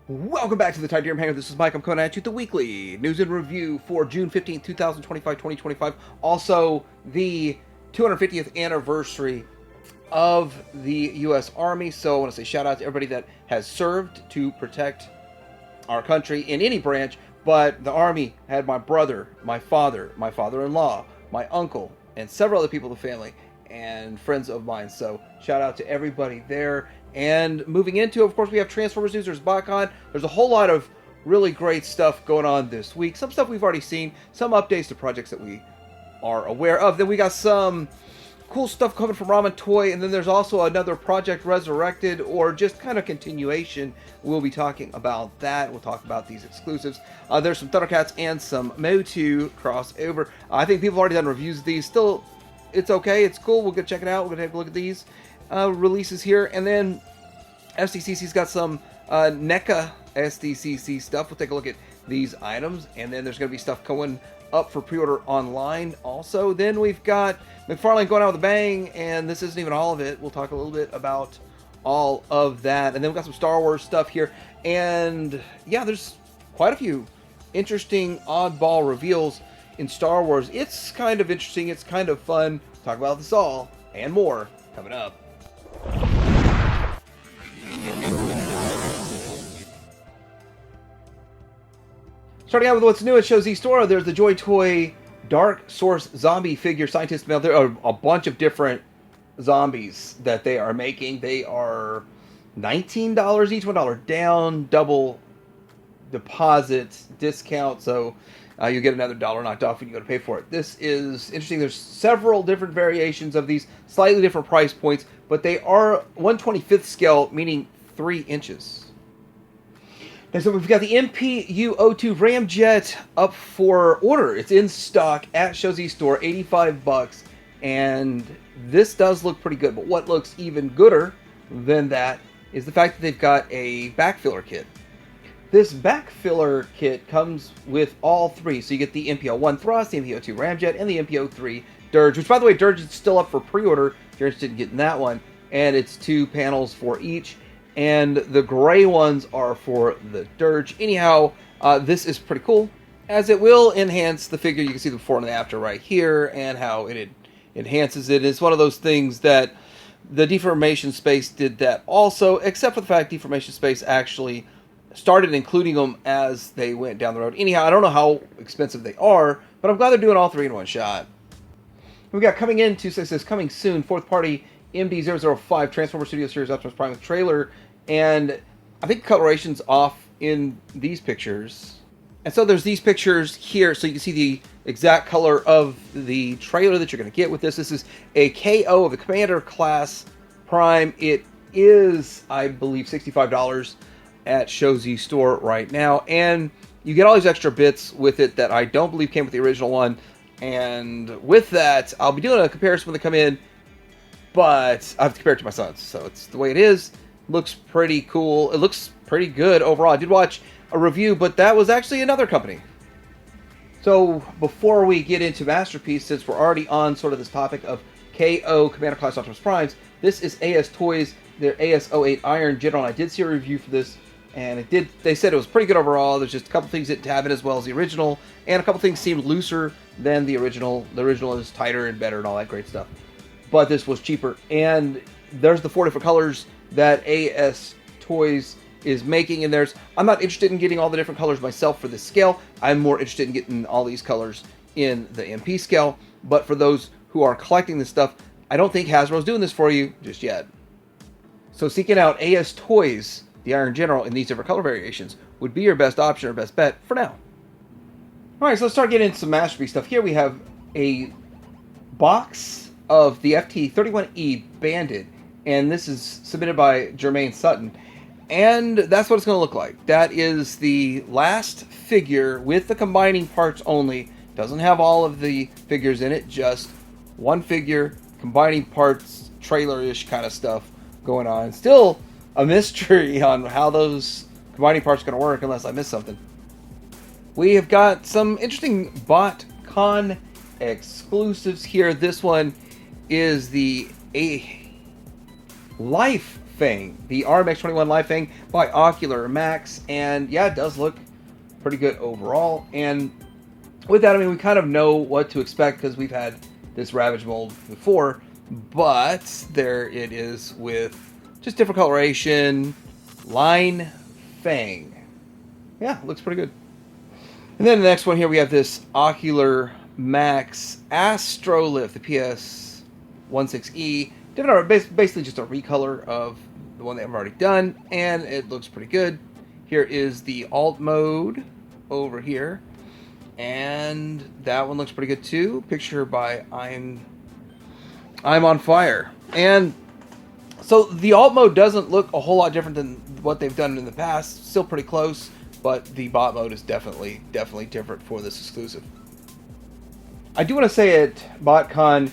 Welcome back to the Titanium Hangar. This is Mike. I'm coming at you with the weekly news and review for June 15th, 2025. Also, the 250th anniversary of the U.S. Army. So I want to say shout out to everybody that has served to protect our country in any branch. But the Army had my brother, my father, my father-in-law, my uncle, and several other people in the family and friends of mine. So shout out to everybody there. And moving into, of course, we have Transformers news. There's BotCon. There's a whole lot of really great stuff going on this week. Some stuff we've already seen. Some updates to projects that we are aware of. Then we got some cool stuff coming from Ramen Toy. And then there's also another Project Resurrected, or just kind of continuation. We'll be talking about that. We'll talk about these exclusives. There's some Thundercats and some MOTU crossover. I think people have already done reviews of these. Still, it's okay. It's cool. We'll go check it out. We're going to take a look at these releases here. And then SDCC's got some NECA SDCC stuff. We'll take a look at these items, and then there's going to be stuff going up for pre-order online also. Then we've got McFarlane going out with a bang, and this isn't even all of it. We'll talk a little bit about all of that. And then we've got some Star Wars stuff here. And yeah, there's quite a few interesting oddball reveals in Star Wars. It's kind of interesting. It's kind of fun. Talk about this all and more coming up. Starting out with what's new at Show Z Store, there's the Joy Toy Dark Source Zombie Figure Scientist Mail. There are a bunch of different zombies that they are making. They are $19 each, $1 down, double deposit discount, so you get another $1 knocked off when you go to pay for it. This is interesting. There's several different variations of these, slightly different price points, but they are 1/25th scale, meaning 3 inches. And so we've got the MPU-02 Ramjet up for order. It's in stock at Show Z Store, $85, and this does look pretty good. But what looks even gooder than that is the fact that they've got a backfiller kit. This backfiller kit comes with all three. So you get the MPO-1 Thrust, the MPO-2 Ramjet, and the MPO-3 Dirge, which, by the way, Dirge is still up for pre-order if you're interested in getting that one. And it's 2 panels for each. And the gray ones are for the Dirge. Anyhow, this is pretty cool, as it will enhance the figure. You can see the before and the after right here, and how it enhances it. It's one of those things that the Deformation Space did that also, except for the fact Deformation Space actually started including them as they went down the road. Anyhow, I don't know how expensive they are, but I'm glad they're doing all 3 in one shot. We got coming in, 266, coming soon, 4th party MD-005 Transformer Studio Series Optimus Prime with trailer. And I think coloration's off in these pictures. And so there's these pictures here, so you can see the exact color of the trailer that you're going to get with this. This is a KO of the Commander Class Prime. It is, I believe, $65 at Show Z Store right now. And you get all these extra bits with it that I don't believe came with the original one. And with that, I'll be doing a comparison when they come in, but I have to compare it to my son's. So it's the way it is. Looks pretty cool. It looks pretty good overall. I did watch a review, but that was actually another company. So before we get into Masterpiece, since we're already on sort of this topic of KO Commander Class Optimus Primes, this is AS Toys, their AS08 Iron General. I did see a review for this, and they said it was pretty good overall. There's just a couple things that didn't have it as well as the original, and a couple things seemed looser than the original. The original is tighter and better and all that great stuff. But this was cheaper, and there's the 4 different colors that AS Toys is making, and I'm not interested in getting all the different colors myself for this scale. I'm more interested in getting all these colors in the MP scale. But for those who are collecting this stuff, I don't think Hasbro's doing this for you just yet. So seeking out AS Toys, the Iron General, in these different color variations would be your best option or best bet for now. Alright, so let's start getting into some Masterpiece stuff. Here we have a box of the FT31E Bandit. And this is submitted by Jermaine Sutton. And that's what it's going to look like. That is the last figure with the combining parts only. Doesn't have all of the figures in it. Just one figure, combining parts, trailer-ish kind of stuff going on. Still a mystery on how those combining parts are going to work unless I miss something. We have got some interesting BotCon exclusives here. This one is the Life Fang, the RMX-21 Live Fang by Ocular Max, and yeah, it does look pretty good overall. And with that, I mean, we kind of know what to expect because we've had this Ravage mold before, but there it is with just different coloration, line Fang. Yeah, looks pretty good. And then the next one here, we have this Ocular Max Astrolift, the PS16E. Basically just a recolor of the one that I've already done, and it looks pretty good. Here is the alt mode over here, and that one looks pretty good too. Picture by I'm on Fire. And so the alt mode doesn't look a whole lot different than what they've done in the past. Still pretty close, but the bot mode is definitely different for this exclusive. I do want to say at BotCon,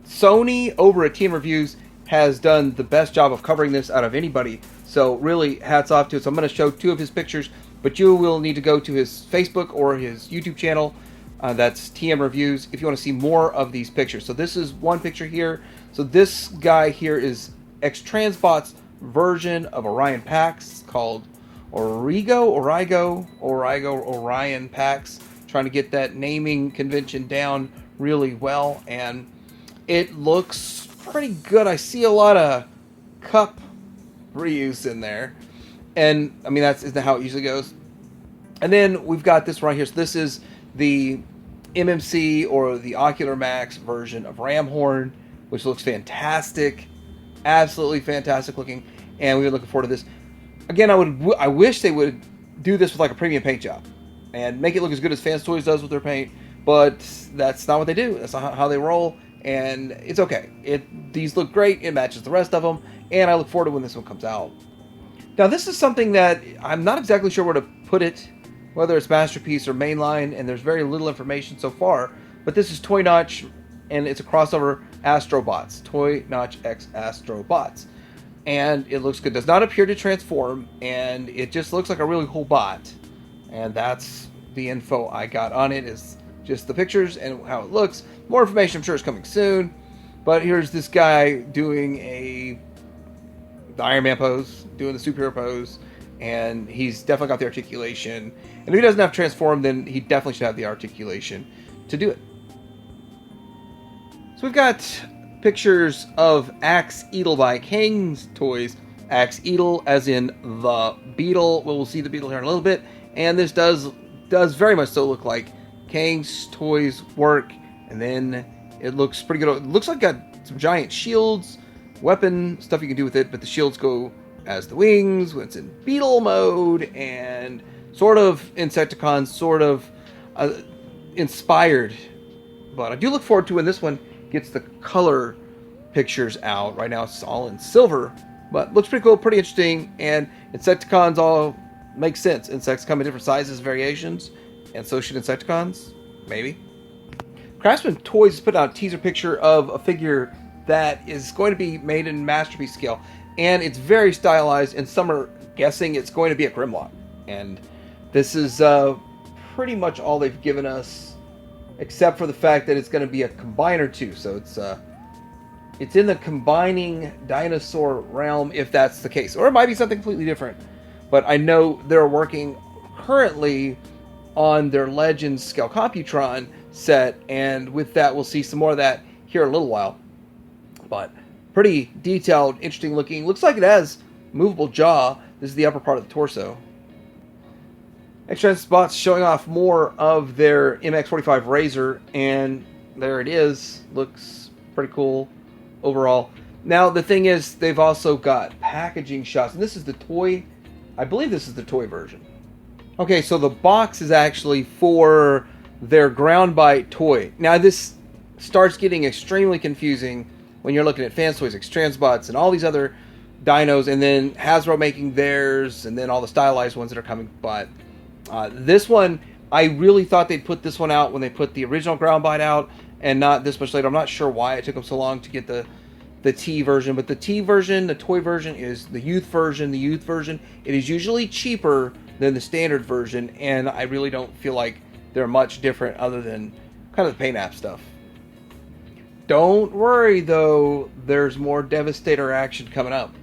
Sony over at Team Reviews has done the best job of covering this out of anybody. So really, hats off to it. So I'm going to show two of his pictures, but you will need to go to his Facebook or his YouTube channel. That's TM Reviews if you want to see more of these pictures. So this is one picture here. So this guy here is X-Transbot's version of Orion Pax called Orion Pax. Trying to get that naming convention down really well, and it looks pretty good. I see a lot of cup reuse in there, and I mean isn't that how it usually goes. And then we've got this right here. So this is the MMC or the Ocular Max version of Ramhorn, which looks fantastic, absolutely fantastic looking, and we're looking forward to this. Again, I wish they would do this with like a premium paint job and make it look as good as Fans Toys does with their paint, but that's not what they do. That's not how they roll, and it's okay. These look great. It matches the rest of them, and I look forward to when this one comes out. Now, this is something that I'm not exactly sure where to put it, whether it's Masterpiece or Mainline, and there's very little information so far, but this is Toy Notch, and it's a crossover Astrobots, Toy Notch X Astrobots. And it looks good. Does not appear to transform, and it just looks like a really cool bot. And that's the info I got on it, is just the pictures and how it looks. More information, I'm sure, is coming soon. But here's this guy doing the Iron Man pose, doing the superhero pose, and he's definitely got the articulation. And if he doesn't have transform, then he definitely should have the articulation to do it. So we've got pictures of Axe Eagle by Kang's Toys. Axe Eagle as in the Beetle. We'll see the Beetle here in a little bit. And this does very much so look like Kang's Toys work. And then it looks pretty good. It looks like got some giant shields, weapon stuff you can do with it, but the shields go as the wings when it's in Beetle mode, and sort of Insecticon, sort of inspired. But I do look forward to when this one gets the color pictures out. Right now it's all in silver, but looks pretty cool, pretty interesting, and Insecticons all make sense. Insects come in different sizes, variations, and so should Insecticons, maybe. Craftsman Toys has put out a teaser picture of a figure that is going to be made in Masterpiece scale, and it's very stylized, and some are guessing it's going to be a Grimlock. And this is pretty much all they've given us, except for the fact that it's going to be a combiner too. So it's in the combining dinosaur realm, if that's the case, or it might be something completely different. But I know they're working currently on their Legends scale Computron set, and with that we'll see some more of that here in a little while. But pretty detailed, interesting looking. Looks like it has movable jaw. This is the upper part of the torso. X-Transbot's showing off more of their MX-45 Razor, and there it is. Looks pretty cool overall. Now, the thing is, they've also got packaging shots, and this is the toy. I believe this is the toy version. Okay, so the box is actually for their Ground Bite toy. Now, this starts getting extremely confusing when you're looking at Fans Toys, X-Transbots, and all these other dinos, and then Hasbro making theirs, and then all the stylized ones that are coming. But this one, I really thought they'd put this one out when they put the original Ground Bite out, and not this much later. I'm not sure why it took them so long to get the T version, but the T version, the toy version, is the youth version. The youth version, it is usually cheaper than the standard version, and I really don't feel like they're much different other than kind of the paint app stuff. Don't worry though, there's more Devastator action coming up.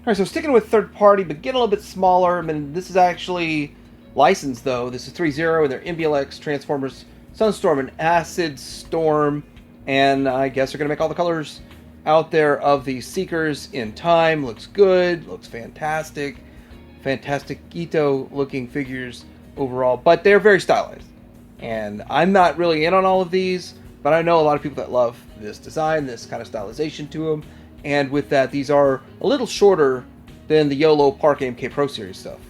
Alright, so sticking with third party, but getting a little bit smaller. I mean, this is actually licensed, though. This is 3-0, and they're MBLX, Transformers, Sunstorm, and Acid Storm. And I guess they're going to make all the colors out there of the Seekers in time. Looks good. Looks fantastic. Fantastic Ito looking figures overall. But they're very stylized. And I'm not really in on all of these, but I know a lot of people that love this design, this kind of stylization to them. And with that, these are a little shorter than the YOLO Park AMK Pro Series stuff.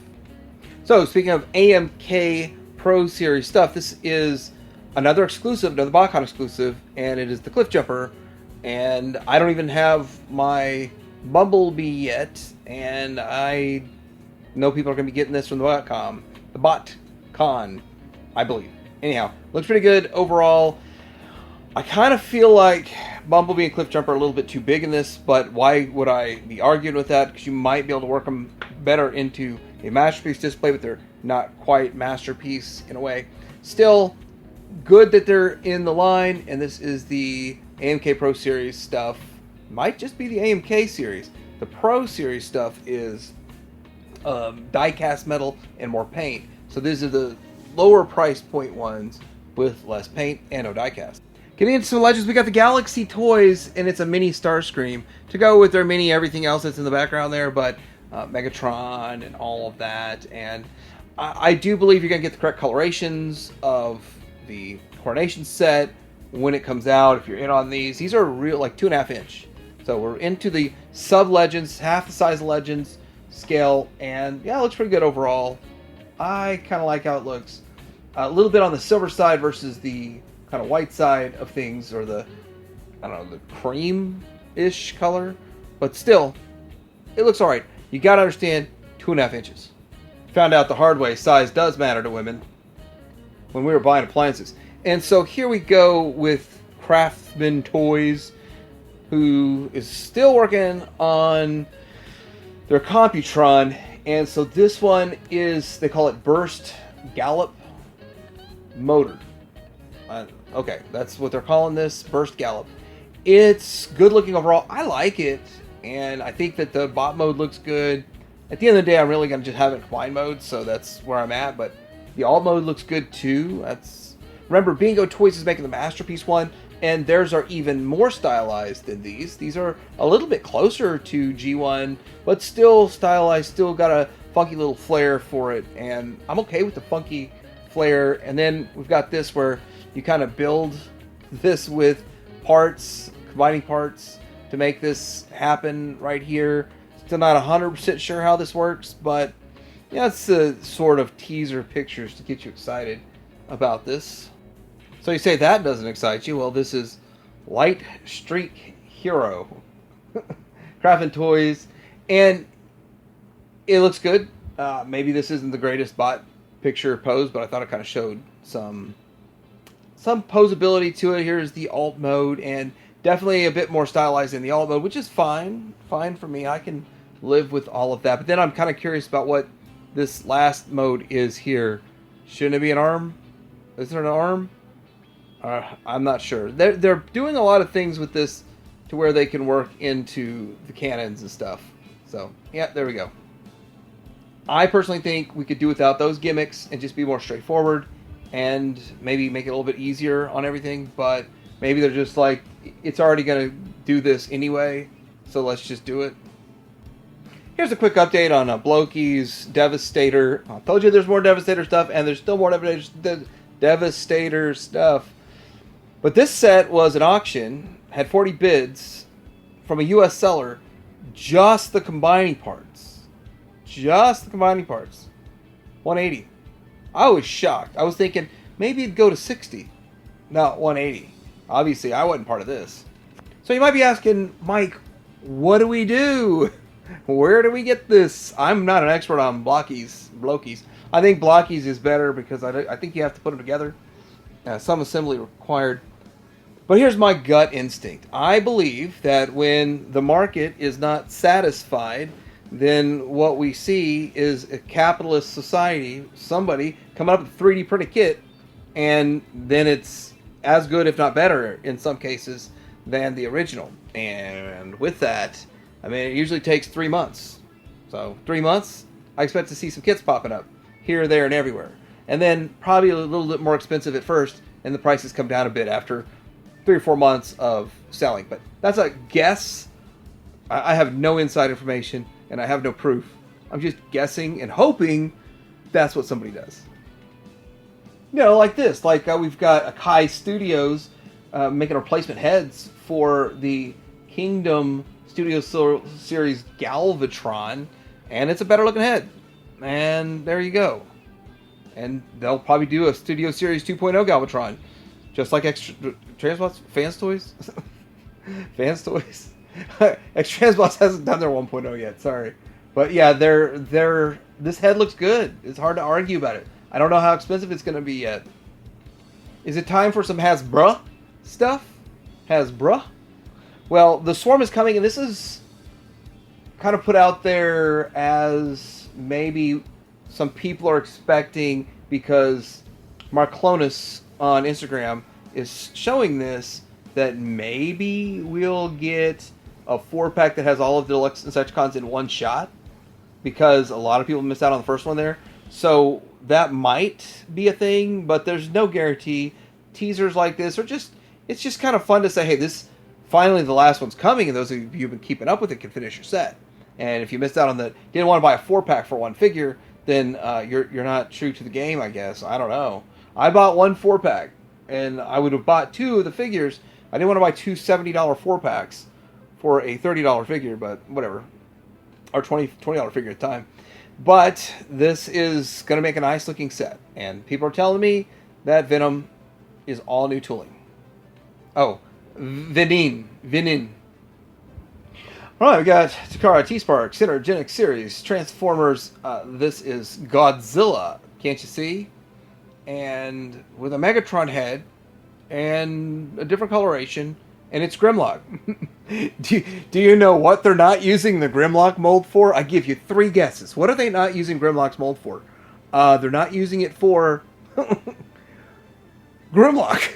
So, speaking of AMK Pro Series stuff, this is another exclusive, another BotCon exclusive, and it is the Cliff Jumper. And I don't even have my Bumblebee yet, and I know people are going to be getting this from the BotCon, I believe. Anyhow, looks pretty good overall. I kind of feel like Bumblebee and Cliff Jumper are a little bit too big in this, but why would I be arguing with that? Because you might be able to work them better into a Masterpiece display, but they're not quite Masterpiece in a way. Still, good that they're in the line, and this is the AMK Pro Series stuff. Might just be the AMK Series. The Pro Series stuff is die-cast metal and more paint. So these are the lower price point ones with less paint and no die-cast. Getting into some legends, we got the Galaxy Toys, and it's a mini Starscream to go with their mini everything else that's in the background there, but Megatron and all of that. And I do believe you're going to get the correct colorations of the Coronation set when it comes out. If you're in on these are real, like 2.5 inch. So we're into the sub Legends, half the size of Legends scale, and yeah, it looks pretty good overall. I kind of like how it looks. A little bit on the silver side versus the kind of white side of things, or the, I don't know, the cream-ish color, but still, it looks alright. You gotta understand, 2.5 inches. Found out the hard way, size does matter to women when we were buying appliances. And so here we go with Craftsman Toys, who is still working on their Computron, and so this one is, they call it Burst Gallop Motor. Okay, that's what they're calling this, Burst Gallop. It's good looking overall. I like it, and I think that the bot mode looks good. At the end of the day, I'm really going to just have it in combine mode, so that's where I'm at, but the alt mode looks good too. Remember, Bingo Toys is making the Masterpiece one, and theirs are even more stylized than these. These are a little bit closer to G1, but still stylized, still got a funky little flair for it, and I'm okay with the funky flair. And then we've got this where you kind of build this with parts, combining parts to make this happen right here. Still not 100% sure how this works, but yeah, it's the sort of teaser pictures to get you excited about this. So you say that doesn't excite you. Well, this is Light Streak Hero. Craftsman Toys. And it looks good. Maybe this isn't the greatest bot picture pose, but I thought it kind of showed some posability to it. Here's the alt mode, and definitely a bit more stylized in the alt mode, which is fine. Fine for me. I can live with all of that. But then I'm kind of curious about what this last mode is here. Shouldn't it be an arm? Is there an arm? I'm not sure. They're doing a lot of things with this to where they can work into the cannons and stuff. So, yeah, there we go. I personally think we could do without those gimmicks and just be more straightforward and maybe make it a little bit easier on everything, but maybe they're just like, it's already going to do this anyway, so let's just do it. Here's a quick update on Blokey's Devastator. I told you there's more Devastator stuff, and there's still more Devastator stuff. But this set was an auction, had 40 bids from a U.S. seller, just the combining parts. Just the combining parts. 180. I was shocked. I was thinking maybe it'd go to 60. No, 180. Obviously, I wasn't part of this. So you might be asking, Mike, what do we do? Where do we get this? I'm not an expert on Blokey's. I think Blokey's is better because I think you have to put them together. Some assembly required. But here's my gut instinct. I believe that when the market is not satisfied, then what we see is a capitalist society, somebody coming up with a 3D printed kit, and then it's as good, if not better, in some cases, than the original. And with that, I mean, it usually takes 3 months So 3 months, I expect to see some kits popping up here, there, and everywhere. And then probably a little bit more expensive at first, and the prices come down a bit after 3 or 4 months of selling. But that's a guess. I have no inside information, and I have no proof. I'm just guessing and hoping that's what somebody does. You know, like this. Like we've got Akai Studios making replacement heads for the Kingdom Studio Series Galvatron, and it's a better looking head. And there you go. And they'll probably do a Studio Series 2.0 Galvatron, just like Transbots, Fans Toys, Fans Toys. Extra Transbots hasn't done their 1.0 yet. Sorry, but yeah, this head looks good. It's hard to argue about it. I don't know how expensive it's going to be yet. Is it time for some Hasbro stuff? Hasbro? Well, the Swarm is coming, and this is kind of put out there as maybe some people are expecting, because Mark Clonus on Instagram is showing this, that maybe we'll get a 4-pack that has all of the Deluxe Insecticons in one shot, because a lot of people missed out on the first one there. So that might be a thing, but there's no guarantee. Teasers like this are it's just kind of fun to say, hey, this finally the last one's coming, and those of you who've been keeping up with it can finish your set. And if you missed out on didn't want to buy a 4-pack for one figure, then you're not true to the game, I guess. I don't know. I bought one 4-pack, and I would have bought 2 of the figures. I didn't want to buy 2 $70 4-packs for a $30 figure, but whatever. Or $20 figure at the time. But this is going to make a nice looking set. And people are telling me that Venom is all new tooling. Oh, Venin. Alright, we got Takara, T-Spark, Synergenic Series, Transformers. This is Godzilla, can't you see? And with a Megatron head and a different coloration, and it's Grimlock. do you know what they're not using the Grimlock mold for? I give you 3 guesses. What are they not using Grimlock's mold for? They're not using it for Grimlock.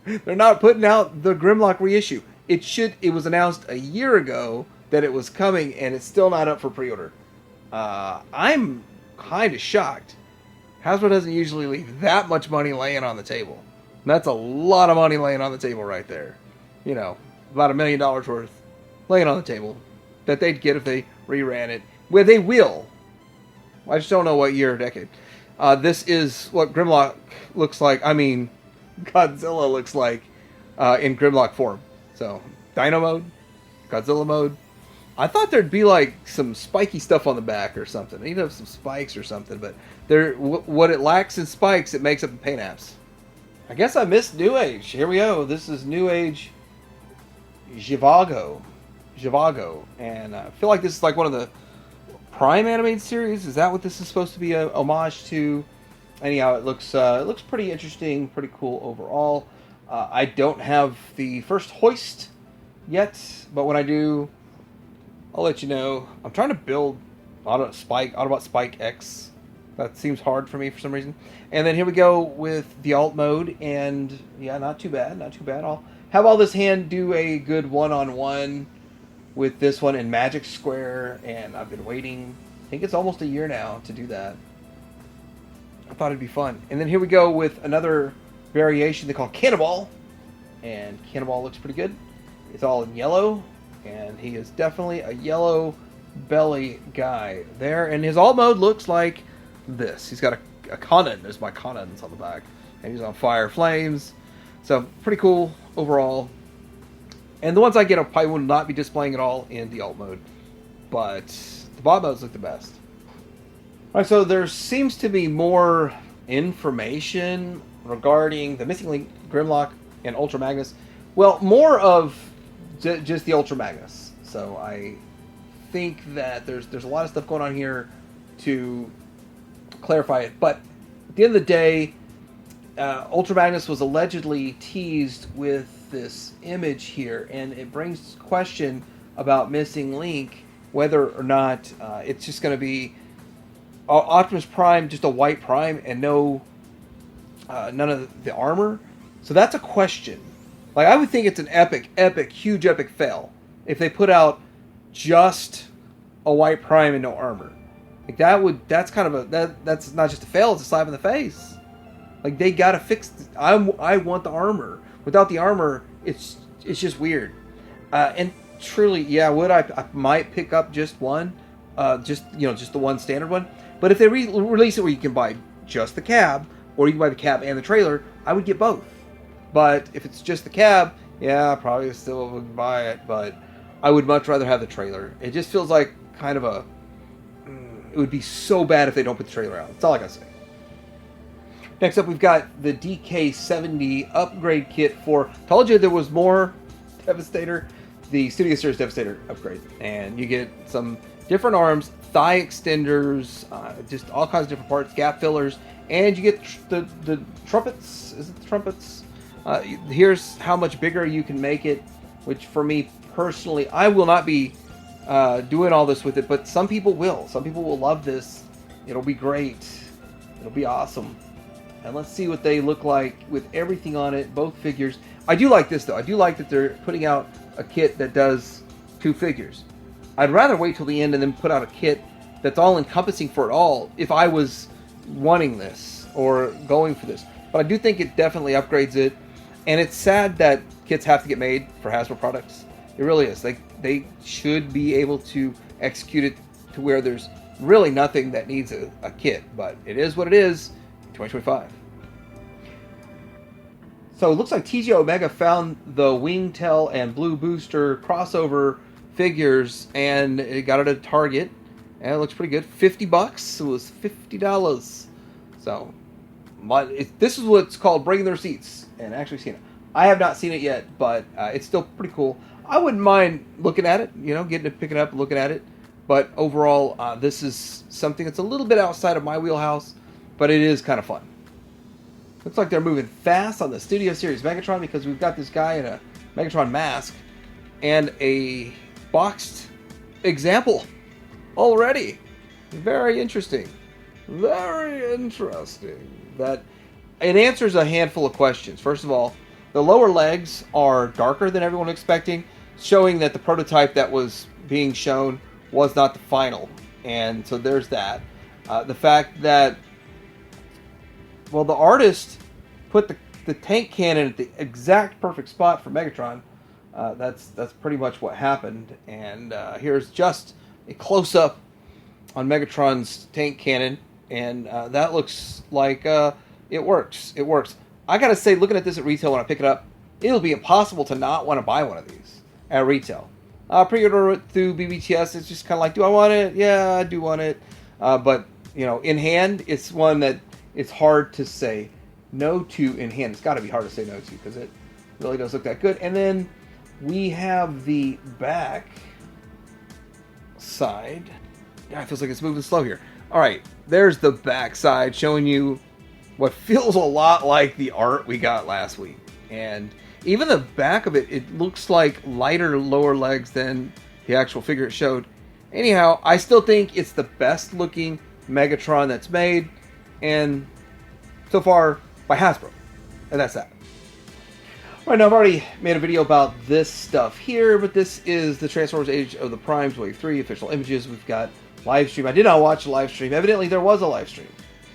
They're not putting out the Grimlock reissue. It was announced a year ago that it was coming, and it's still not up for pre-order. I'm kind of shocked. Hasbro doesn't usually leave that much money laying on the table. And that's a lot of money laying on the table right there. You know, about $1 million worth laying on the table that they'd get if they reran it. Well, they will. I just don't know what year or decade. This is what Grimlock looks like. I mean, Godzilla looks like in Grimlock form. So, Dino mode, Godzilla mode. I thought there'd be like some spiky stuff on the back or something. You'd have some spikes or something, but what it lacks in spikes, it makes up in paint apps. I guess I missed New Age. Here we go. This is New Age Zhivago. And I feel like this is like one of the Prime animated series. Is that what this is supposed to be a homage to? Anyhow, it looks pretty interesting, pretty cool overall. I don't have the first hoist yet, but when I do, I'll let you know. I'm trying to build Autobot Spike X. That seems hard for me for some reason. And then here we go with the alt mode, and yeah, not too bad. I'll have all this hand do a good one-on-one with this one in Magic Square, and I've been waiting, I think it's almost a year now to do that. I thought it'd be fun. And then here we go with another variation they call Cannonball, and Cannonball looks pretty good. It's all in yellow, and he is definitely a yellow belly guy there, and his alt mode looks like this. He's got a cannon. There's my cannons on the back, and he's on fire flames. So pretty cool overall. And the ones I get, I probably will not be displaying at all in the alt mode, but the bot modes look the best. All right, so there seems to be more information regarding the Missing Link, Grimlock, and Ultra Magnus. Well, more of just the Ultra Magnus. So I think that there's a lot of stuff going on here to clarify it. But at the end of the day, Ultra Magnus was allegedly teased with this image here, and it brings question about Missing Link, whether or not it's just going to be Optimus Prime, just a white Prime, and none of the armor. So that's a question. Like, I would think it's an huge epic fail if they put out just a white Prime and no armor. Like that's kind of that's not just a fail, it's a slap in the face. Like they gotta fix. I want the armor. Without the armor, it's just weird. And truly, yeah, I might pick up just one, just the one standard one. But if they release it where you can buy just the cab, or you can buy the cab and the trailer, I would get both. But if it's just the cab, yeah, I probably still would buy it. But I would much rather have the trailer. It just feels like kind of a. It would be so bad if they don't put the trailer out. That's all I gotta say. Next up, we've got the DK70 upgrade kit for. Told you there was more Devastator. The Studio Series Devastator upgrade, and you get some different arms, thigh extenders, just all kinds of different parts, gap fillers, and you get the trumpets. Is it the trumpets? Here's how much bigger you can make it, which for me personally, I will not be doing all this with it, but some people will. Some people will love this. It'll be great. It'll be awesome. And let's see what they look like with everything on it, both figures. I do like this, though. I do like that they're putting out a kit that does 2 figures. I'd rather wait till the end and then put out a kit that's all-encompassing for it all if I was wanting this or going for this. But I do think it definitely upgrades it. And it's sad that kits have to get made for Hasbro products. It really is. They should be able to execute it to where there's really nothing that needs a kit. But it is what it is. 2025. So it looks like TG Omega found the Wingtail and Blue Booster crossover figures and it got it at Target. And it looks pretty good. $50. It was $50. So this is what's called breaking the receipts and actually seeing it. I have not seen it yet, but it's still pretty cool. I wouldn't mind looking at it, getting it, picking it up, looking at it. But overall, this is something that's a little bit outside of my wheelhouse. But it is kind of fun. Looks like they're moving fast on the Studio Series Megatron because we've got this guy in a Megatron mask and a boxed example already. Very interesting. Very interesting. That it answers a handful of questions. First of all, the lower legs are darker than everyone was expecting, showing that the prototype that was being shown was not the final. And so there's that. The fact that the artist put the tank cannon at the exact perfect spot for Megatron. That's pretty much what happened. And here's just a close-up on Megatron's tank cannon. And that looks like it works. It works. I gotta say, looking at this at retail when I pick it up, it'll be impossible to not want to buy one of these at retail. Pre-order it through BBTS. It's just kind of like, do I want it? Yeah, I do want it. But, in hand, it's one that it's hard to say no to in hand. It's got to be hard to say no to because it really does look that good. And then we have the back side. Yeah, it feels like it's moving slow here. All right, there's the back side showing you what feels a lot like the art we got last week. And even the back of it, it looks like lighter lower legs than the actual figure it showed. Anyhow, I still think it's the best looking Megatron that's made. And so far by Hasbro. And that's that. Alright, now I've already made a video about this stuff here, but this is the Transformers Age of the Primes Wave 3 official images. We've got live stream. I did not watch the live stream. Evidently there was a live stream.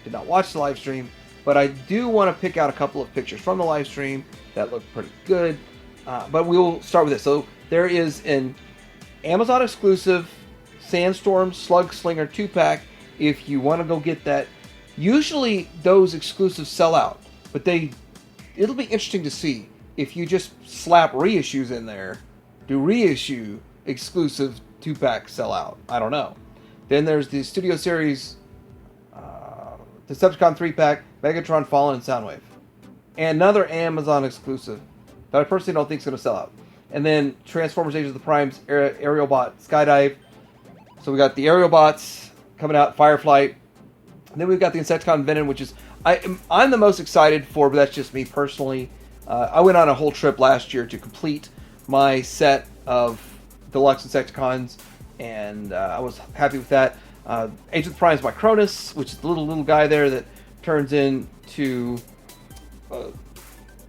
Did not watch the live stream, but I do want to pick out a couple of pictures from the live stream that look pretty good. But we will start with this. So there is an Amazon exclusive Sandstorm Slug Slinger 2-pack if you want to go get that. Usually those exclusives sell out, but it'll be interesting to see if you just slap reissues in there. Do reissue exclusive 2-pack sell out? I don't know. Then there's the Studio Series Decepticon 3-pack, Megatron, Fallen, and Soundwave. And another Amazon exclusive that I personally don't think is going to sell out. And then Transformers Age of the Primes Aerial Bot Skydive. So we got the Aerial Bots coming out, Fireflight. And then we've got the Insecticon Venom, which is I'm the most excited for, but that's just me personally. I went on a whole trip last year to complete my set of deluxe Insecticons, and I was happy with that. Age of the Primes Micronus, which is the little guy there that turns into a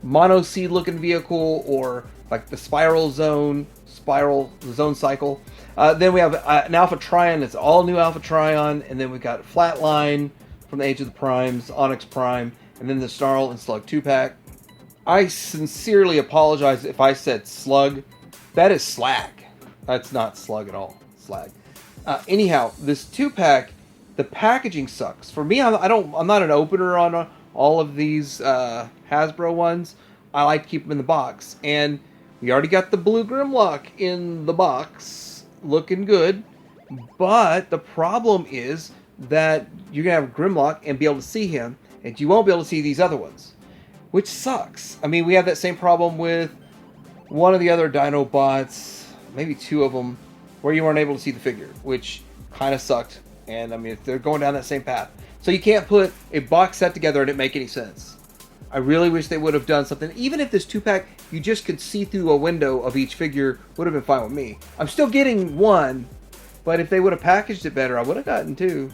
mono-seed looking vehicle, or like the Spiral Zone Cycle. Then we have an Alpha Trion. It's all new Alpha Trion. And then we've got Flatline from the Age of the Primes, Onyx Prime, and then the Snarl and Slug 2-pack. I sincerely apologize if I said Slug. That is Slag. That's not Slug at all. Slag. Anyhow, this 2-pack, the packaging sucks. For me, I'm not an opener on all of these Hasbro ones. I like to keep them in the box. And we already got the blue Grimlock in the box, looking good. But the problem is that you're going to have Grimlock and be able to see him, and you won't be able to see these other ones, which sucks. I mean, we have that same problem with one of the other Dinobots, maybe two of them, where you weren't able to see the figure, which kind of sucked. And I mean, they're going down that same path. So you can't put a box set together and it make any sense. I really wish they would have done something. Even if this 2-pack, you just could see through a window of each figure, would have been fine with me. I'm still getting one, but if they would have packaged it better, I would have gotten two.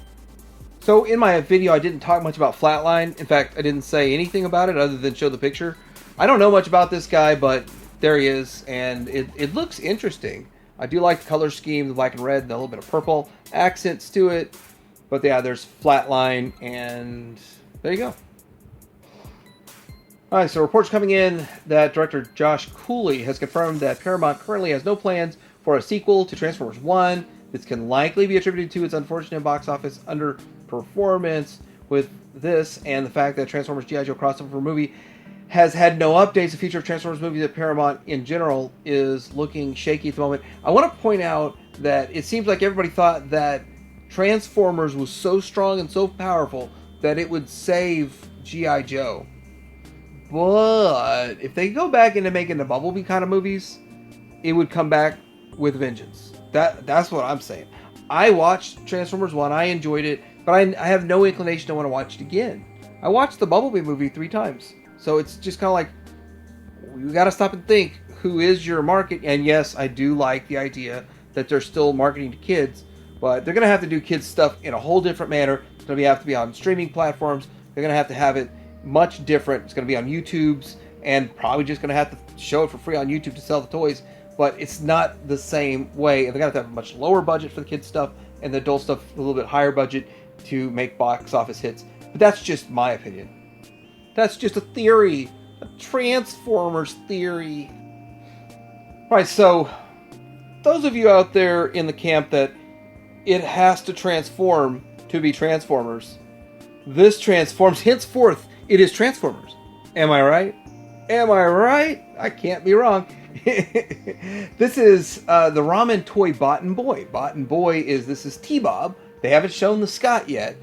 So in my video, I didn't talk much about Flatline. In fact, I didn't say anything about it other than show the picture. I don't know much about this guy, but there he is, and it looks interesting. I do like the color scheme, the black and red, and a little bit of purple accents to it. But yeah, there's Flatline, and there you go. Alright, so reports coming in that director Josh Cooley has confirmed that Paramount currently has no plans for a sequel to Transformers 1. This can likely be attributed to its unfortunate box office underperformance. With this and the fact that Transformers G.I. Joe crossover movie has had no updates, the future of Transformers movies at Paramount in general is looking shaky at the moment. I want to point out that it seems like everybody thought that Transformers was so strong and so powerful that it would save G.I. Joe. But if they go back into making the Bumblebee kind of movies, it would come back with vengeance. That's what I'm saying. I watched Transformers 1, I enjoyed it, but I have no inclination to want to watch it again. I watched the Bumblebee movie 3 times. So it's just kind of like, you got to stop and think, who is your market? And yes, I do like the idea that they're still marketing to kids, but they're going to have to do kids stuff in a whole different manner. It's going to have to be on streaming platforms. They're going to have it much different. It's going to be on YouTube's, and probably just going to have to show it for free on YouTube to sell the toys. But it's not the same way. And they're going to have a much lower budget for the kids stuff, and the adult stuff a little bit higher budget to make box office hits. But that's just my opinion. That's just a theory. A Transformers theory. Right, so those of you out there in the camp that it has to transform to be Transformers, this transforms. Henceforth, it is Transformers. Am I right? Am I right? I can't be wrong. This is the Ramen Toy Bot and Boy. Bot and Boy this is T-Bob. They haven't shown the Scott yet.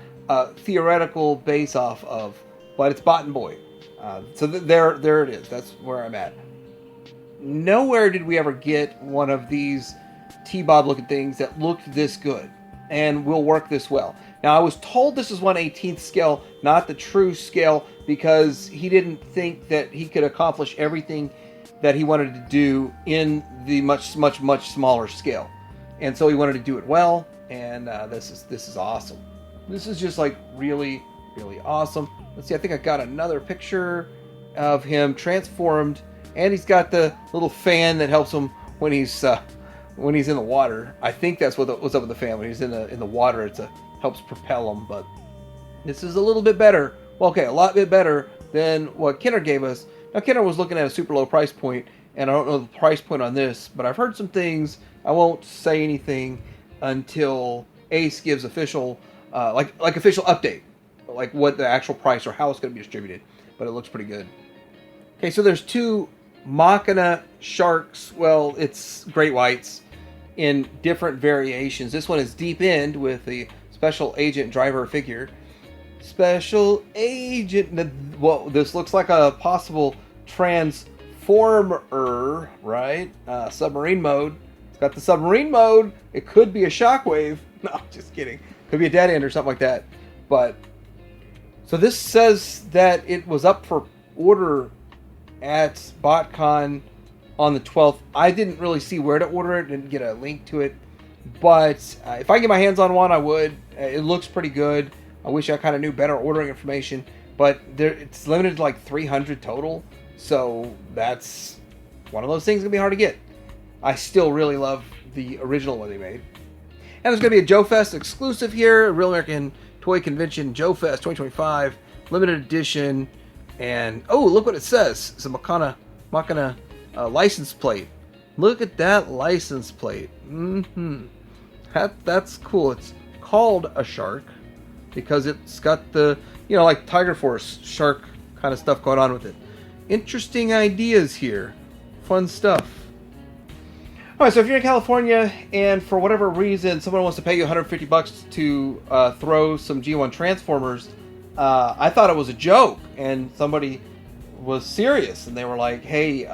Theoretical base off of, but it's Bot and Boy. So there it is. That's where I'm at. Nowhere did we ever get one of these T-Bob looking things that looked this good and will work this well. Now, I was told this is 1/18th scale, not the true scale, because he didn't think that he could accomplish everything that he wanted to do in the much smaller scale. And so he wanted to do it well, and this is awesome. This is just like really, really awesome. Let's see, I think I got another picture of him transformed, and he's got the little fan that helps him when he's in the water. I think that's what's up with the fan. When he's in the water, it helps propel him. But this is a little bit better. Well, okay, a lot bit better than what Kenner gave us. Now, Kenner was looking at a super low price point, and I don't know the price point on this, but I've heard some things. I won't say anything until Ace gives official, official update, like what the actual price or how it's going to be distributed. But it looks pretty good. Okay, so there's two Makina sharks. Well, it's great whites in different variations. This one is deep end with the special agent driver figure. Special agent. Well, this looks like a possible transformer, right? Submarine mode. It's got the submarine mode. It could be a shockwave. No, just kidding. Could be a dead end or something like that. But so this says that it was up for order at BotCon on the 12th. I didn't really see where to order it, didn't get a link to it. But if I get my hands on one, I would. It looks pretty good. I wish I kind of knew better ordering information. But it's limited to like 300 total. So that's one of those things going to be hard to get. I still really love the original one they made. And there's going to be a Joe Fest exclusive here, a Real American Toy Convention Joe Fest 2025, limited edition. And, oh, look what it says. It's a Makina license plate. Look at that license plate. That's cool. It's called a shark because it's got the, like Tiger Force shark kind of stuff going on with it. Interesting ideas here. Fun stuff. Alright, so if you're in California and for whatever reason someone wants to pay you $150 to throw some G1 Transformers, I thought it was a joke and somebody was serious and they were like, hey,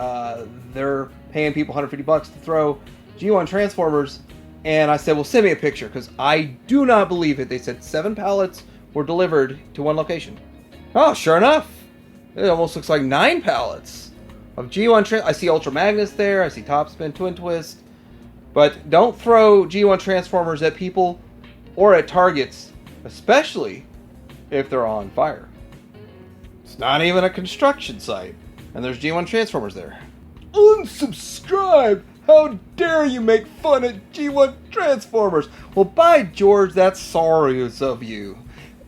they're paying people $150 to throw G1 Transformers. And I said, well, send me a picture because I do not believe it. They said 7 pallets were delivered to one location. Oh, sure enough. It almost looks like 9 pallets of G1 I see Ultra Magnus there. I see Topspin, Twin Twist. But don't throw G1 Transformers at people or at targets, especially if they're on fire. It's not even a construction site, and there's G1 Transformers there. Unsubscribe! How dare you make fun of G1 Transformers? Well, by George, that's sorriest of you.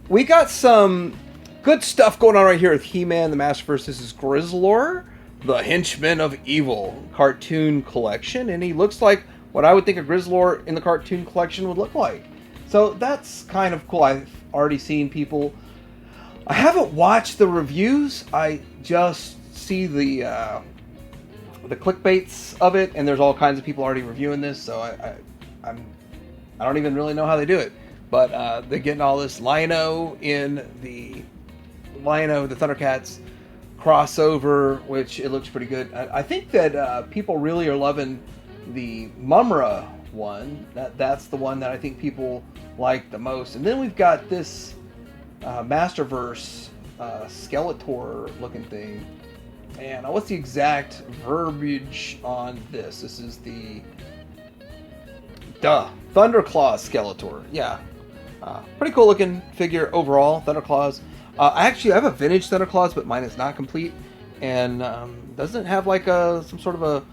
We got some good stuff going on right here with He-Man, the Masterverse. This is Grizzlor, the Henchman of Evil cartoon collection, and he looks like what I would think a Grizzlor in the cartoon collection would look like. So that's kind of cool. I've already seen people. I haven't watched the reviews. I just see the clickbaits of it, and there's all kinds of people already reviewing this. So I don't even really know how they do it. But they're getting all this Lino in the Thundercats crossover, which it looks pretty good. I think that people really are loving the Mumra one. That's the one that I think people like the most. And then we've got this Masterverse Skeletor looking thing. And what's the exact verbiage on this? This is the Thunderclaw Skeletor. Yeah. Pretty cool looking figure overall, Thunderclaws. I actually have a vintage Thunderclaws, but mine is not complete. And doesn't have like some sort of a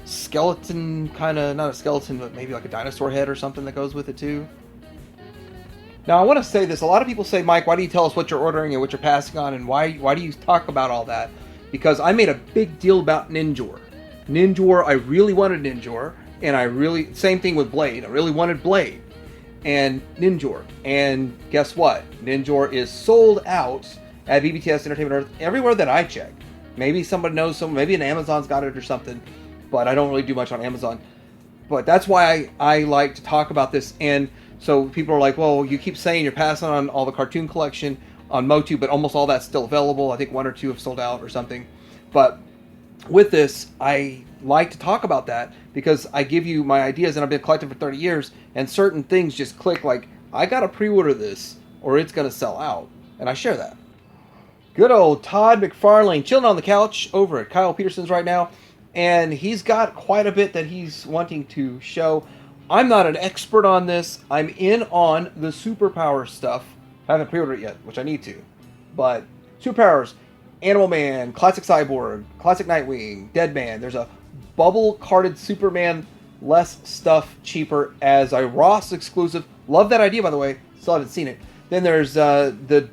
skeleton, kind of, not a skeleton, but maybe like a dinosaur head or something that goes with it too. Now I want to say this. A lot of people say, Mike, why do you tell us what you're ordering and what you're passing on, and why do you talk about all that? Because I made a big deal about Ninjor. I really wanted Ninjor, and same thing with Blade. I really wanted Blade and Ninjor. And guess what? Ninjor is sold out at BBTS Entertainment Earth everywhere that I check. Maybe somebody knows someone, maybe an Amazon's got it or something, but I don't really do much on Amazon. But that's why I like to talk about this. And so people are like, well, you keep saying you're passing on all the cartoon collection on MOTU, but almost all that's still available. I think 1 or 2 have sold out or something. But with this, I like to talk about that because I give you my ideas, and I've been collecting for 30 years, and certain things just click like, I got to pre-order this or it's going to sell out. And I share that. Good old Todd McFarlane chilling on the couch over at Kyle Peterson's right now. And he's got quite a bit that he's wanting to show. I'm not an expert on this. I'm in on the superpower stuff. I haven't pre-ordered it yet, which I need to. But superpowers, Animal Man, Classic Cyborg, Classic Nightwing, Deadman. There's a bubble-carded Superman, less stuff, cheaper, as a Ross exclusive. Love that idea, by the way. Still haven't seen it. Then there's the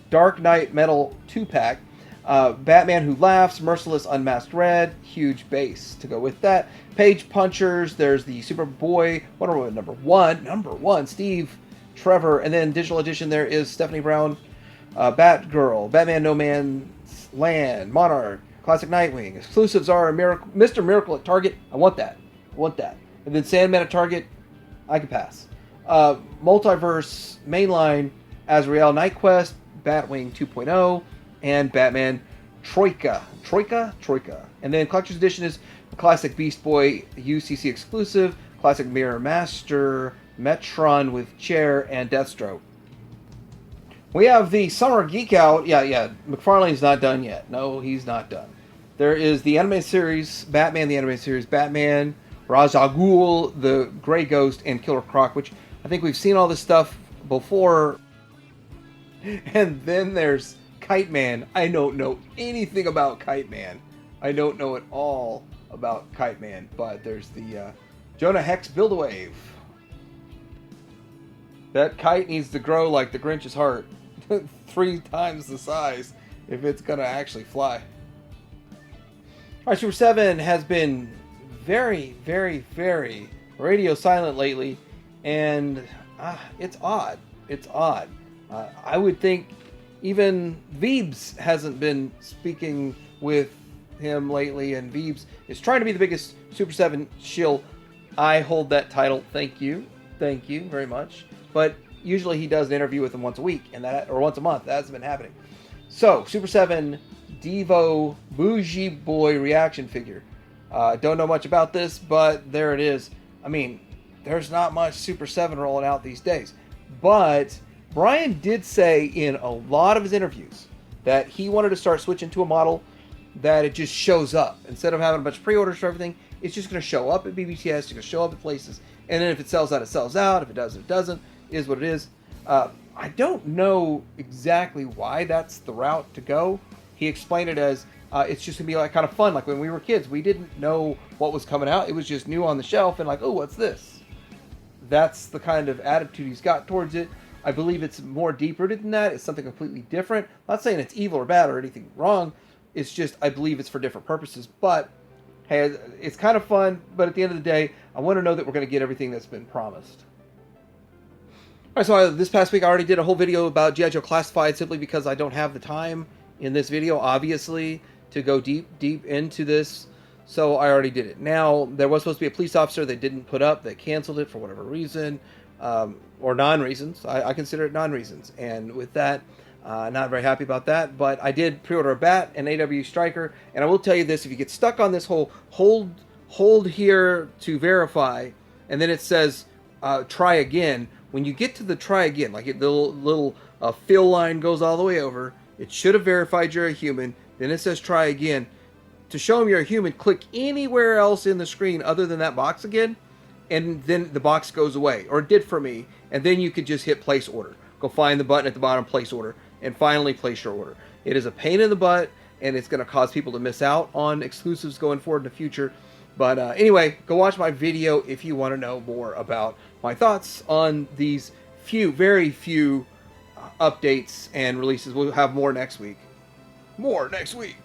Dark Knight Metal 2-pack. Batman Who Laughs, Merciless Unmasked Red, huge base to go with that. Page Punchers, there's the Superboy, Wonder Woman number one, Steve Trevor, and then digital edition there is Stephanie Brown, Batgirl, Batman No Man's Land, Monarch, Classic Nightwing. Exclusives are Mr. Miracle at Target. I want that. And then Sandman at Target. I can pass. Multiverse Mainline, Azrael Night Quest, Batwing 2.0, and Batman Troika. And then Collector's Edition is Classic Beast Boy UCC exclusive, Classic Mirror Master, Metron with Chair, and Deathstroke. We have the Summer Geek Out. Yeah. McFarlane's not done yet. No, he's not done. There is the anime series, Batman, the anime series, Batman, Ra's al Ghul, the Grey Ghost, and Killer Croc, which I think we've seen all this stuff before. And then there's Kite Man. I don't know anything about Kite Man. I don't know at all about Kite Man, but there's the Jonah Hex Build-A-Wave. That kite needs to grow like the Grinch's heart. 3 times the size if it's going to actually fly. Alright, Super 7 has been very, very, very radio silent lately. And it's odd. It's odd. I would think even Veebs hasn't been speaking with him lately. And Veebs is trying to be the biggest Super 7 shill. I hold that title. Thank you. Thank you very much. But usually he does an interview with him once a week, or once a month. That hasn't been happening. So, Super 7 Devo Bougie Boy reaction figure. Don't know much about this, but there it is. I mean, there's not much Super 7 rolling out these days. But Brian did say in a lot of his interviews that he wanted to start switching to a model that it just shows up. Instead of having a bunch of pre-orders for everything, it's just going to show up at BBTS, it's going to show up at places, and then if it sells out, it sells out. If it doesn't, it doesn't. It is what it is. I don't know exactly why that's the route to go. He explained it as it's just going to be like kind of fun. Like when we were kids, we didn't know what was coming out. It was just new on the shelf and like, oh, what's this? That's the kind of attitude he's got towards it. I believe it's more deep-rooted than that. It's something completely different. I'm not saying it's evil or bad or anything wrong. It's just I believe it's for different purposes. But hey, it's kind of fun. But at the end of the day, I want to know that we're going to get everything that's been promised. All right, so this past week I already did a whole video about G.I. Joe Classified simply because I don't have the time in this video, obviously, to go deep into this. So I already did it. Now, there was supposed to be a police officer they didn't put up. They canceled it for whatever reason, or non-reasons. I consider it non-reasons. And with that, not very happy about that. But I did pre-order a bat, an AW Striker. And I will tell you this, if you get stuck on this whole hold here to verify, and then it says try again, when you get to the try again, like the little fill line goes all the way over, it should have verified you're a human. Then it says try again. To show them you're a human, click anywhere else in the screen other than that box again, and then the box goes away, or it did for me, and then you could just hit place order. Go find the button at the bottom, place order, and finally place your order. It is a pain in the butt, and it's going to cause people to miss out on exclusives going forward in the future. But anyway, go watch my video if you want to know more about my thoughts on these very few updates and releases. We'll have more next week. More next week.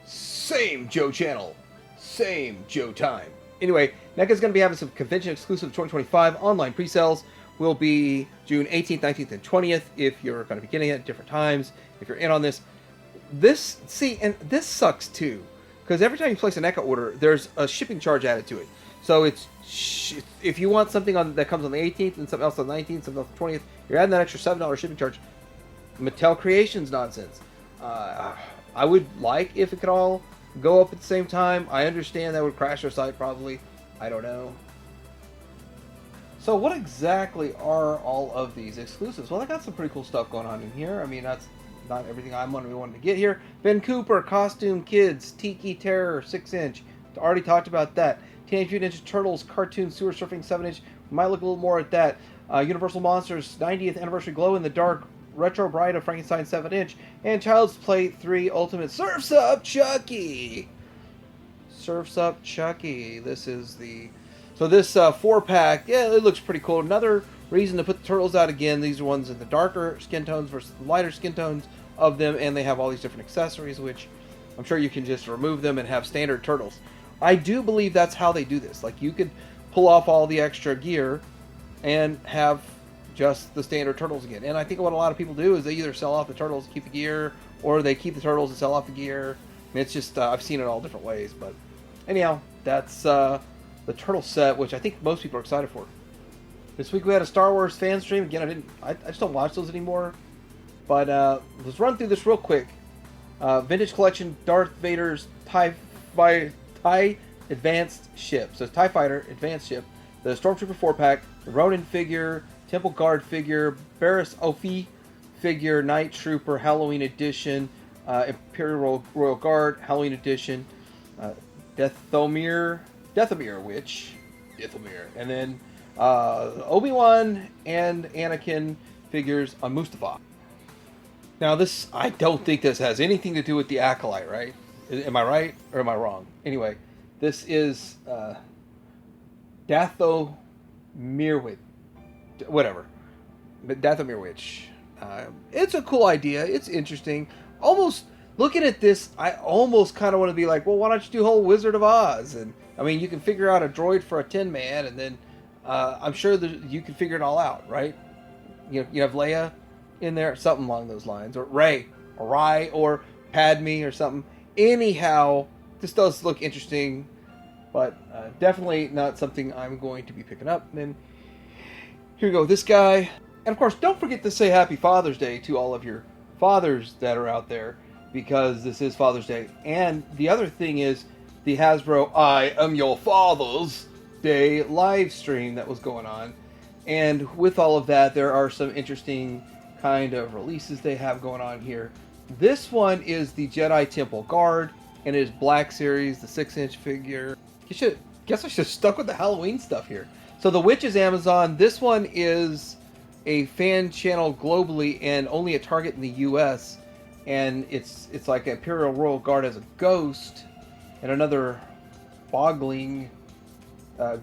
Same Joe channel. Same Joe time. Anyway, NECA's going to be having some convention exclusive 2025 online pre-sales. Will be June 18th, 19th, and 20th if you're going to be getting it at different times. If you're in on this. And this sucks too. Because every time you place a NECA order, there's a shipping charge added to it. So it's if you want something that comes on the 18th and something else on the 19th, something else on the 20th, you're adding that extra $7 shipping charge. Mattel Creations nonsense. I would like if it could all go up at the same time. I understand that would crash our site probably. I don't know. So what exactly are all of these exclusives? Well, they got some pretty cool stuff going on in here. I mean, that's not everything I'm wanting to get here. Ben Cooper, Costume Kids, Tiki Terror, 6-inch. Already talked about that. Teenage Mutant Ninja Turtles, Cartoon Sewer Surfing, 7-inch. Might look a little more at that. Universal Monsters, 90th Anniversary Glow in the Dark, Retro Bride of Frankenstein, 7-inch. And Child's Play 3 Ultimate Surf's Up Chucky. Surf's Up Chucky. This is the... So this 4-pack, yeah, it looks pretty cool. Another reason to put the turtles out again. These are ones in the darker skin tones versus the lighter skin tones of them, and they have all these different accessories, which I'm sure you can just remove them and have standard turtles. I do believe that's how they do this. Like, you could pull off all the extra gear and have just the standard turtles again. And I think what a lot of people do is they either sell off the turtles and keep the gear, or they keep the turtles and sell off the gear. I mean, it's just, I've seen it all different ways. But anyhow, that's the turtle set, which I think most people are excited for. This week we had a Star Wars fan stream. Again, I just don't watch those anymore. But let's run through this real quick. Vintage Collection, Darth Vader's TIE Advanced Ship. So it's TIE Fighter Advanced Ship. The Stormtrooper 4-pack, the Ronin figure, Temple Guard figure, Barriss Offee figure, Night Trooper Halloween Edition, Imperial Royal Guard Halloween Edition, Dathomir Witch, and then Obi-Wan and Anakin figures on Mustafar. Now this, I don't think this has anything to do with the Acolyte, right? Am I right or am I wrong? Anyway, this is Dathomirwitch. Whatever. But Dathomirwitch. It's a cool idea. It's interesting. Almost looking at this, I almost kind of want to be like, well, why don't you do whole Wizard of Oz? And I mean, you can figure out a droid for a Tin Man, and then I'm sure that you can figure it all out, right? You have Leia in there, something along those lines, or Rey, or Padme, or something. Anyhow, this does look interesting, but definitely not something I'm going to be picking up. And then here we go, this guy. And of course, don't forget to say Happy Father's Day to all of your fathers that are out there, because this is Father's Day. And the other thing is the Hasbro I Am Your Father's Day live stream that was going on. And with all of that, there are some interesting kind of releases they have going on here. This one is the Jedi Temple Guard, and it is Black Series, the 6-inch figure. Guess I should have stuck with the Halloween stuff here. So the Witch is Amazon. This one is a fan channel globally and only a Target in the U.S. And it's like Imperial Royal Guard as a ghost, and another boggling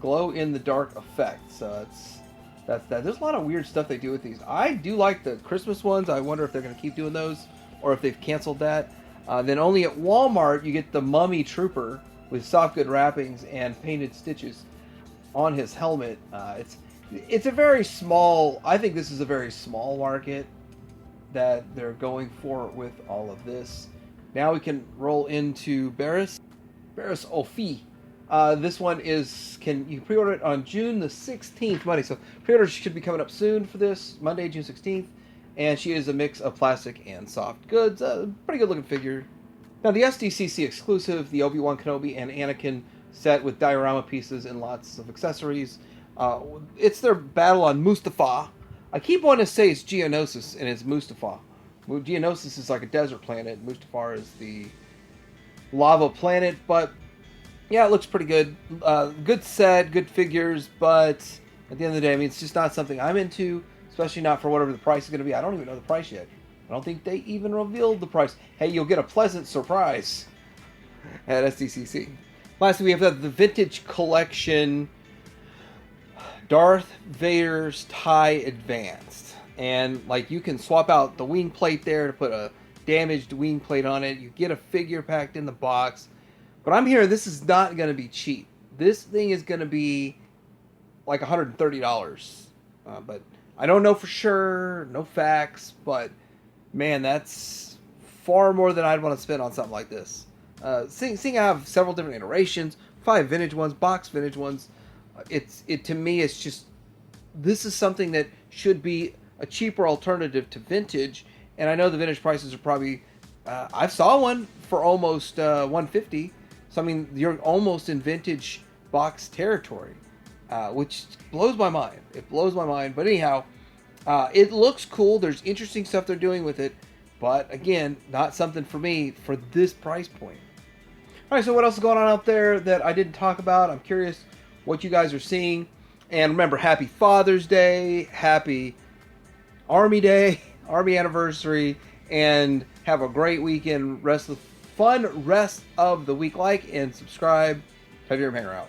glow-in-the-dark effect. So that's that. There's a lot of weird stuff they do with these. I do like the Christmas ones. I wonder if they're going to keep doing those, or if they've canceled that. Then only at Walmart you get the Mummy Trooper with soft good wrappings and painted stitches on his helmet. It's a very small. I think this is a very small market that they're going for with all of this. Now we can roll into Barris Ophi. This one you can pre-order it on June the 16th, Monday. So pre-orders should be coming up soon for this, Monday, June 16th. And she is a mix of plastic and soft goods. Pretty good looking figure. Now the SDCC exclusive, the Obi-Wan Kenobi and Anakin set with diorama pieces and lots of accessories. It's their battle on Mustafar. I keep wanting to say it's Geonosis, and it's Mustafar. Geonosis is like a desert planet. Mustafar is the lava planet, but yeah, it looks pretty good. Good set, good figures, but at the end of the day, I mean, it's just not something I'm into, especially not for whatever the price is going to be. I don't even know the price yet. I don't think they even revealed the price. Hey, you'll get a pleasant surprise at SDCC. Lastly, we have the Vintage Collection Darth Vader's TIE Advanced. And like, you can swap out the wing plate there to put a damaged wing plate on it. You get a figure packed in the box. But I'm hearing this is not going to be cheap. This thing is going to be like $130. But I don't know for sure. No facts. But man, that's far more than I'd want to spend on something like this. Seeing I have several different iterations, 5 vintage ones, box vintage ones. To me, it's just, this is something that should be a cheaper alternative to vintage. And I know the vintage prices are probably, I saw one for almost $150. So I mean, you're almost in vintage box territory, which blows my mind. It blows my mind. But anyhow, it looks cool. There's interesting stuff they're doing with it. But again, not something for me for this price point. All right, so what else is going on out there that I didn't talk about? I'm curious what you guys are seeing. And remember, happy Father's Day, happy Army Day, Army anniversary, and have a great weekend. Fun rest of the week. Like and subscribe. Have your hanger out.